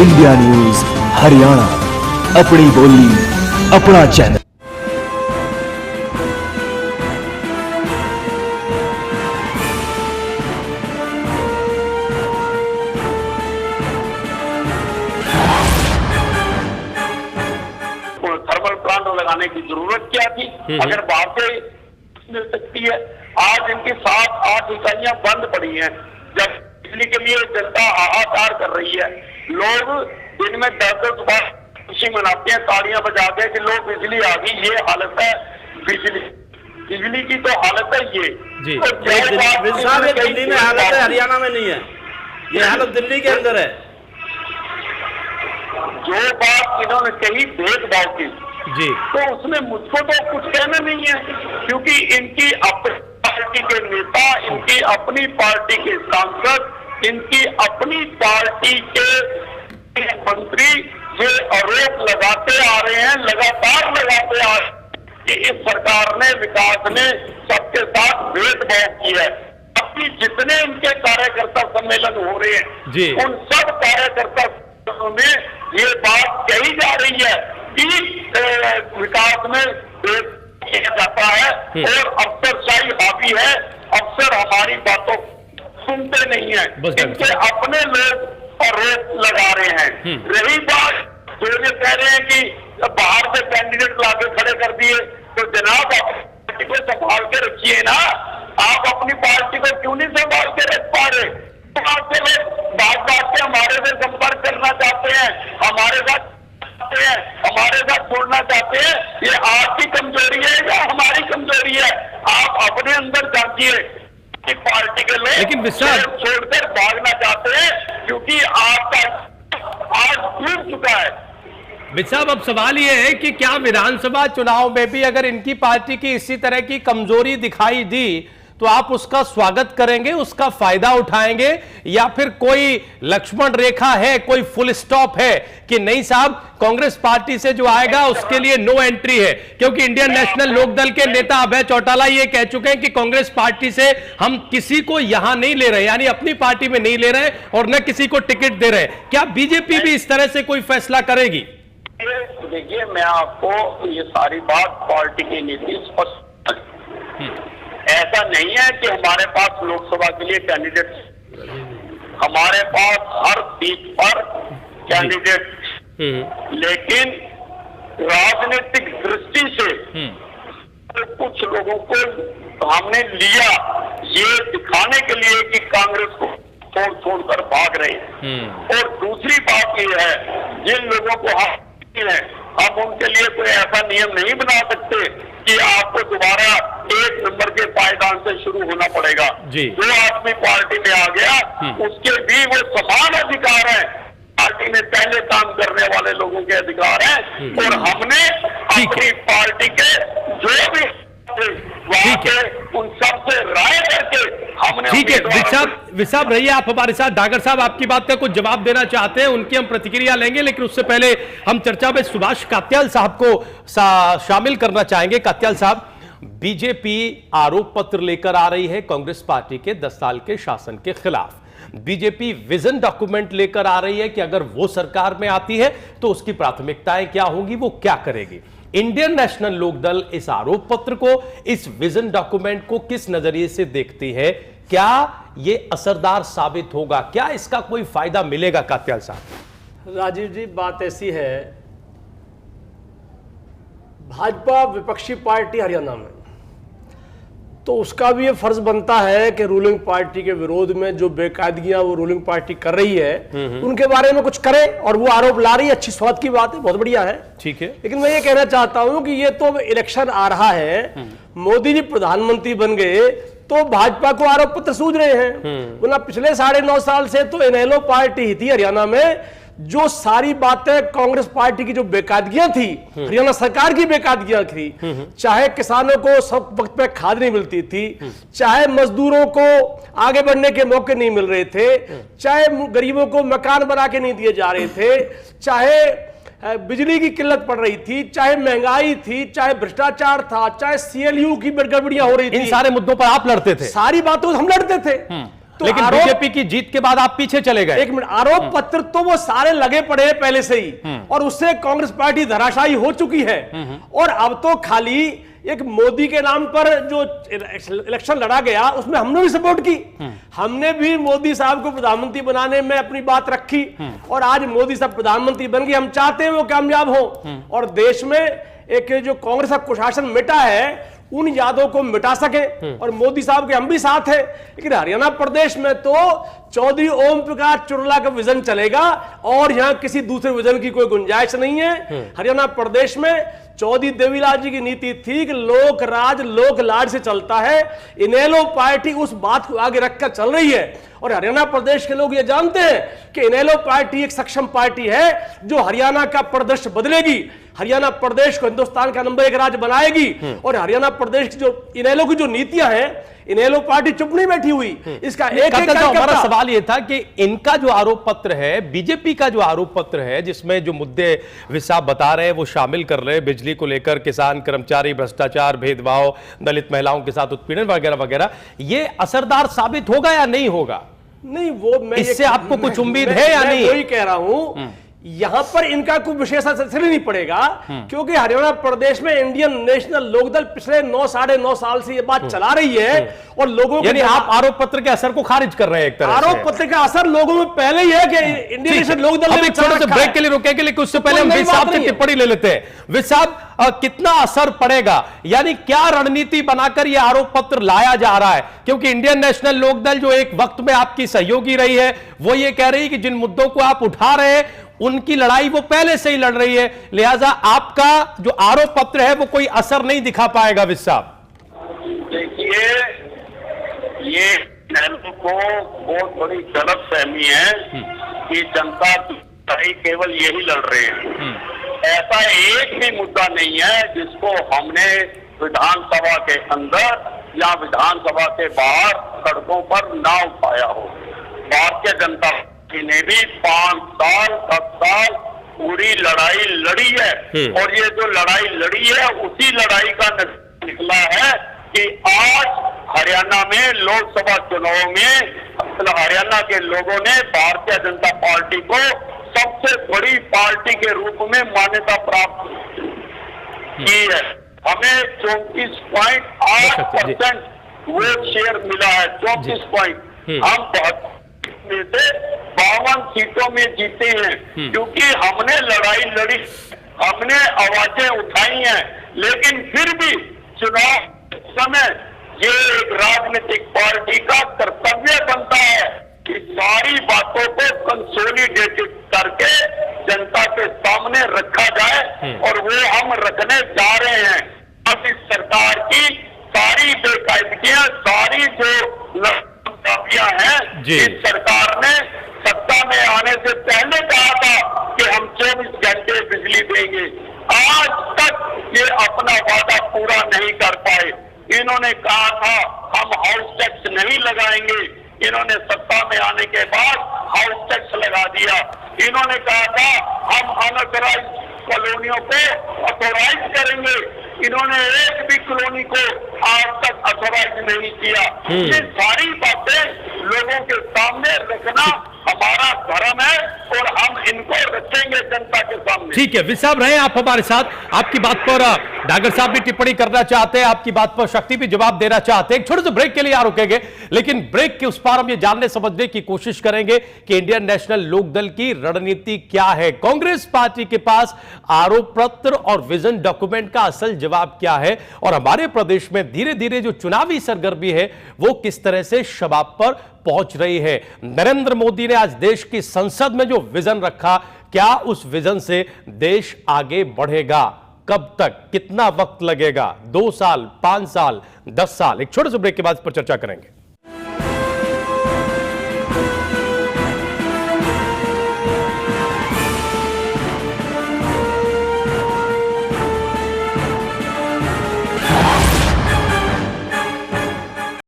India news Haryana, अपनी बोली अपना चैनल। थर्मल प्लांट लगाने की जरूरत क्या थी? अगर बाहर से मिल सकती है। आज इनकी 7-8 इकाइयां बंद पड़ी हैं, जब बिजली के लिए जनता हाहाकार कर रही है। लोग दिन में 10-10 बार खुशी मनाते हैं तालियां बजा के कि लोग बिजली आ गई। ये हालत है बिजली की, तो हालत है ये जी। तो दिल्ली में हालत है, हरियाणा में नहीं है। ये हालत दिल्ली के अंदर है। जो बात इन्होंने कही भेदभाव की जी, तो उसमें मुझको तो कुछ कहना नहीं है, क्योंकि इनकी अपनी पार्टी के नेता, इनकी अपनी पार्टी के सांसद, इनकी अपनी पार्टी के मंत्री ये आरोप लगाते आ रहे हैं, लगातार लगाते आ रहे हैं कि इस सरकार ने विकास में सबके साथ भेदभाव किया है। अभी जितने इनके कार्यकर्ता सम्मेलन हो रहे हैं जी, उन सब कार्यकर्ता सम्मेलनों में ये बात कही जा रही है कि विकास में भेद किया जाता है और अफसरशाही हावी है। अफसर हमारी बातों सुनते नहीं है, इनके अपने लोग आरोप लगा रहे हैं। रही बात जो ये कह रहे हैं कि बाहर से कैंडिडेट लाके खड़े कर दिए, तो जनाब पार्टी को संभाल के रखिए ना। आप अपनी पार्टी को क्यों नहीं संभाल के रख पा रहे? तो आपके लोग बात से हमारे से संपर्क करना चाहते हैं, हमारे साथ छोड़ना चाहते हैं। ये आपकी कमजोरी है या हमारी कमजोरी है? आप अपने अंदर झांकिए। पार्टी के लोग लेकिन छोड़कर भागना चाहते हैं, क्योंकि आपका आज टूट चुका है। मित्र साहब, अब सवाल ये है कि क्या विधानसभा चुनाव में भी अगर इनकी पार्टी की इसी तरह की कमजोरी दिखाई दी तो आप उसका स्वागत करेंगे, उसका फायदा उठाएंगे, या फिर कोई लक्ष्मण रेखा है, कोई फुल स्टॉप है कि नहीं साहब, कांग्रेस पार्टी से जो आएगा उसके लिए नो एंट्री है? क्योंकि इंडियन नेशनल लोकदल के नेता अभय चौटाला ये कह चुके हैं कि कांग्रेस पार्टी से हम किसी को यहां नहीं ले रहे, यानी अपनी पार्टी में नहीं ले रहे और न किसी को टिकट दे रहे। क्या बीजेपी भी इस तरह से कोई फैसला करेगी? देखिए, मैं आपको ये सारी बात पार्टी की नीति स्पष्ट, ऐसा नहीं है कि हमारे पास लोकसभा के लिए कैंडिडेट, हमारे पास हर सीट पर कैंडिडेट, लेकिन राजनीतिक दृष्टि से तो कुछ लोगों को हमने लिया ये दिखाने के लिए कि कांग्रेस को छोड़कर भाग रहे हैं। और दूसरी बात ये है, जिन लोगों को हम उनके लिए कोई ऐसा नियम नहीं बना सकते कि आपको दोबारा 1 नंबर के पायदान से शुरू होना पड़ेगा। जो आदमी पार्टी में आ गया उसके भी वो समान अधिकार है, पार्टी में पहले काम करने वाले लोगों के अधिकार हैं। और हमने अपनी पार्टी के जो भी उन सबसे राय करके हमने। ठीक है विशाब रहिए आप हमारे साथ। डागर साहब, आपकी बात का कुछ जवाब देना चाहते हैं, उनकी हम प्रतिक्रिया लेंगे, लेकिन उससे पहले हम चर्चा में सुभाष कात्याल साहब को शामिल करना चाहेंगे। कात्याल साहब, बीजेपी आरोप पत्र लेकर आ रही है कांग्रेस पार्टी के 10 साल के शासन के खिलाफ। बीजेपी विजन डॉक्यूमेंट लेकर आ रही है कि अगर वो सरकार में आती है तो उसकी प्राथमिकताएं क्या होंगी, वो क्या करेगी। इंडियन नेशनल लोकदल इस आरोप पत्र को, इस विजन डॉक्यूमेंट को किस नजरिए से देखती है? क्या यह असरदार साबित होगा? क्या इसका कोई फायदा मिलेगा? कात्याल साहब। राजीव जी, बात ऐसी है, भाजपा विपक्षी पार्टी हरियाणा में, तो उसका भी ये फर्ज बनता है कि रूलिंग पार्टी के विरोध में जो बेकायदगियां वो रूलिंग पार्टी कर रही है उनके बारे में कुछ करे। और वो आरोप ला रही है, अच्छी स्वाद की बात है, बहुत बढ़िया है, ठीक है। लेकिन मैं ये कहना चाहता हूं कि ये तो इलेक्शन आ रहा है, मोदी जी प्रधानमंत्री बन गए तो भाजपा को आरोप पत्र सूझ रहे हैं, वरना पिछले 9.5 साल से तो इनेलो पार्टी ही थी हरियाणा में। जो सारी बातें कांग्रेस पार्टी की जो बेकायदगियां थी, हरियाणा सरकार की बेकायदगियां थी, चाहे किसानों को सब वक्त पे खाद नहीं मिलती थी, चाहे मजदूरों को आगे बढ़ने के मौके नहीं मिल रहे थे, चाहे गरीबों को मकान बना के नहीं दिए जा रहे थे, चाहे बिजली की किल्लत पड़ रही थी, चाहे महंगाई थी, चाहे भ्रष्टाचार था, चाहे सीएलयू की गड़बड़ियां हो रही थी, इन सारे मुद्दों पर आप लड़ते थे। सारी बातों हम लड़ते थे। तो लेकिन बीजेपी की जीत के बाद आप पीछे चले गए। एक मिनट, आरोप पत्र तो वो सारे लगे पड़े हैं पहले से ही, और उससे कांग्रेस पार्टी धराशायी हो चुकी है। और अब तो खाली एक मोदी के नाम पर जो इलेक्शन लड़ा गया उसमें हमने भी सपोर्ट की, हमने भी मोदी साहब को प्रधानमंत्री बनाने में अपनी बात रखी, और आज मोदी साहब प्रधानमंत्री बन गए। हम चाहते हैं वो कामयाब हो और देश में एक जो कांग्रेस का कुशासन मिटा है उन यादों को मिटा सके, और मोदी साहब के हम भी साथ हैं। लेकिन हरियाणा प्रदेश में तो चौधरी ओम प्रकाश चुरला का विजन चलेगा और यहां किसी दूसरे विजन की कोई गुंजाइश नहीं है। हरियाणा प्रदेश में चौधरी देवीलाल जी की नीति थी कि लोक राज लोक लाड से चलता है। इनेलो पार्टी उस बात को आगे रखकर चल रही है, और हरियाणा प्रदेश के लोग ये जानते हैं कि इनेलो पार्टी एक सक्षम पार्टी है जो हरियाणा का परिदृश्य बदलेगी, हरियाणा प्रदेश को हिंदुस्तान का नंबर 1 राज्य बनाएगी। और हरियाणा प्रदेश की जो इनेलो की जो नीतियां हैं, इनेलो पार्टी चुप नहीं बैठी हुई, इसका एक हमारा सवाल यह था कि इनका जो आरोप पत्र है, बीजेपी का जो आरोप पत्र है, जिसमें जो मुद्दे विसाब बता रहे हैं वो शामिल कर रहे हैं, बिजली को लेकर, किसान कर्मचारी, भ्रष्टाचार, भेदभाव, दलित महिलाओं के साथ उत्पीड़न वगैरह वगैरह, ये असरदार साबित होगा या नहीं होगा? नहीं, वो मैं इससे आपको कुछ उम्मीद है या नहीं? वही कह रहा हूं, यहां पर इनका कोई विशेष असर नहीं पड़ेगा, क्योंकि हरियाणा प्रदेश में इंडियन नेशनल लोकदल पिछले 9 साढ़े 9 साल से ये बात चला रही है, और लोगों यानी आप आरोप पत्र के असर को खारिज कर रहे हैं एक तरह से। आरोप पत्र का असर लोगों में पहले ही है कि इंडियन नेशनल लोकदल अब एक छोटे से ब्रेक के लिए रुकेंगे, लेकिन उससे पहले हम विसाब से टिप्पणी ले लेते हैं। विसाब, कितना असर पड़ेगा, यानी क्या रणनीति बनाकर यह आरोप पत्र लाया जा रहा है? क्योंकि इंडियन नेशनल लोकदल जो एक वक्त में आपकी सहयोगी रही है, वो ये कह रही है कि जिन मुद्दों को आप उठा रहे हैं उनकी लड़ाई वो पहले से ही लड़ रही है, लिहाजा आपका जो आरोप पत्र है वो कोई असर नहीं दिखा पाएगा। विसाब, देखिए, ये नेहरू को बहुत बड़ी गलतफहमी है कि जनता की लड़ाई केवल यही लड़ रहे हैं। ऐसा एक भी मुद्दा नहीं है जिसको हमने विधानसभा के अंदर या विधानसभा के बाहर सड़कों पर ना उठाया हो। भारतीय जनता पार्टी ने भी 5 साल 10 साल पूरी लड़ाई लड़ी है, और ये जो लड़ाई लड़ी है उसी लड़ाई का नतीजा निकला है कि आज हरियाणा में लोकसभा चुनाव में हरियाणा के लोगों ने भारतीय जनता पार्टी को सबसे बड़ी पार्टी के रूप में मान्यता प्राप्त की है। हमें 34.8% वोट शेयर मिला है, 34 पॉइंट। हम में से 52 सीटों में जीते हैं, क्योंकि हमने लड़ाई लड़ी, हमने आवाजें उठाई हैं। लेकिन फिर भी चुनाव समय ये एक राजनीतिक पार्टी का कर्तव्य बनता है कि सारी बातों को कंसोलिडेटेड करके जनता के सामने रखा जाए, और वो हम रखने जा रहे हैं। अब इस सरकार की सारी बेकायदगियां, सारी जो हैं, इस सरकार ने सत्ता में आने से पहले कहा था कि हम 24 घंटे बिजली देंगे। आज तक ये अपना वादा पूरा नहीं कर पाए। इन्होंने कहा था हम हाउस टैक्स नहीं लगाएंगे, इन्होंने सत्ता में आने के बाद हाउस टैक्स लगा दिया। इन्होंने कहा था हम अनऑथराइज्ड कॉलोनियों को ऑथोराइज करेंगे, इन्होंने एक भी कॉलोनी को आज तक ऑथोराइज नहीं किया। ये सारी बातें लोगों के सामने रखना हमारा धर्म है, और हम इनको रखेंगे जनता के सामने। ठीक है, विसाब रहे आप हमारे साथ। आपकी बात पर डागर साहब भी टिप्पणी करना चाहते हैं, आपकी बात पर शक्ति भी जवाब देना चाहते हैं। एक छोटे से ब्रेक के लिए यहाँ रुकेंगे, लेकिन ब्रेक के उस पार हम ये जानने समझने की कोशिश करेंगे कि इंडियन नेशनल लोकदल की रणनीति क्या है। कांग्रेस पार्टी के पास आरोप पत्र और विजन डॉक्यूमेंट का असल जवाब क्या है, और हमारे प्रदेश में धीरे धीरे जो चुनावी सरगर्मी है वो किस तरह से शबाब पर पहुंच रही है। नरेंद्र मोदी ने आज देश की संसद में जो विजन रखा, क्या उस विजन से देश आगे बढ़ेगा? कब तक, कितना वक्त लगेगा? 2 साल, 5 साल, 10 साल? एक छोटे से ब्रेक के बाद इस पर चर्चा करेंगे।